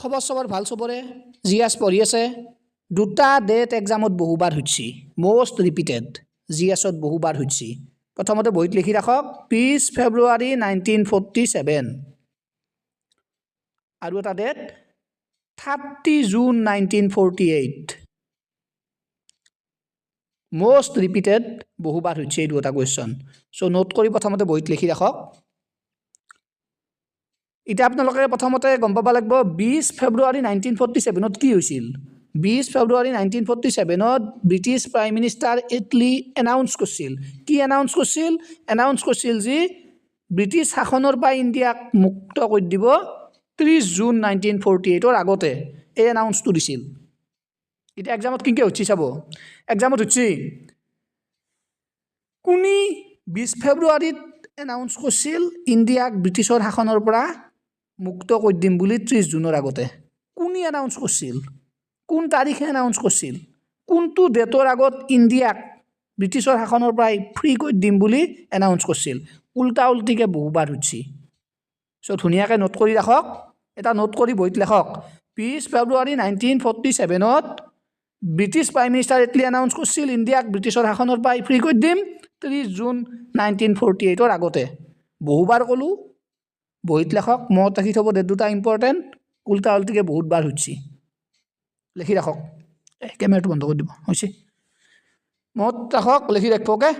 খবৰ চবৰ ভাল চবৰে জিএছ পঢ়ি আছে দুটা ডেট এক্সামত বহুবাৰ হৈছে মোষ্ট ৰিপিটেড জিএছত বহুবাৰ হৈছে প্ৰথমতে বহিত লিখি ৰাখক 20 ফেব্ৰুৱাৰী 1947 আৰু এটা ডেট 30 জুন 1948 মোষ্ট ৰিপিটেড বহুবাৰ হৈছে এই দুটা কোৱেশ্চন সো নোট কৰি প্ৰথমতে বহিত লিখি ৰাখক এটা আপোনালোকে প্ৰথমতে গম পাব লাগিব 20 ফেব্ৰুৱাৰী 1947 ত কি হৈছিল 20 ফেব্ৰুৱাৰী 1947 ত British prime minister Attlee announce কৰিছিল কি এনাউন্স কৰিছিল যে ব্ৰিটিছ শাসনৰ পৰা ইণ্ডিয়াক মুক্ত কৰি দিব 30 জুন 1948 ৰ আগতে এই এনাউন্সটো দিছিল এটা এক্সামত কিংকে হচ্ছে চাব এক্সামত হচ্ছে কোনি 20 ফেব্ৰুৱাৰীত এনাউন্স কৰিছিল ইণ্ডিয়াক ব্ৰিটিছৰ শাসনৰ পৰা মুক্ত কৰি দিম বুলি 30 জুনৰ আগতে কোনি এনাউন্স কৰিছিল কোন তাৰিখে এনাউন্স কৰিছিল কোনটো ডেটৰ আগত ইণ্ডিয়াক ব্ৰিটিছৰ শাসনৰ পৰা ফ্ৰী কৰি দিম বুলি এনাউন্স কৰিছিল উল্টা উল্টিকে বহুবাৰ হৈছে সো ধুনীয়াকৈ নোট কৰি ৰাখক এটা নোট কৰি বহিত লিখক 20 ফেব্ৰুৱাৰী 1947 ত British prime minister Attlee announce কৰিছিল ইণ্ডিয়াক ব্ৰিটিছৰ শাসনৰ পৰা ফ্ৰী কৰি দিম 30 জুন 1948 ৰ আগতে বহুবাৰ ক'লো বহিত লেখক মত ৰাখি থব ডেট দুটা ইম্পৰ্টেণ্ট উল্টা উল্টিকে বহুতবাৰ হৈছে লিখি ৰাখক কেমেৰাটো বন্ধ কৰি দিব হৈছে মত ৰাখক লিখি ৰাখব ওকে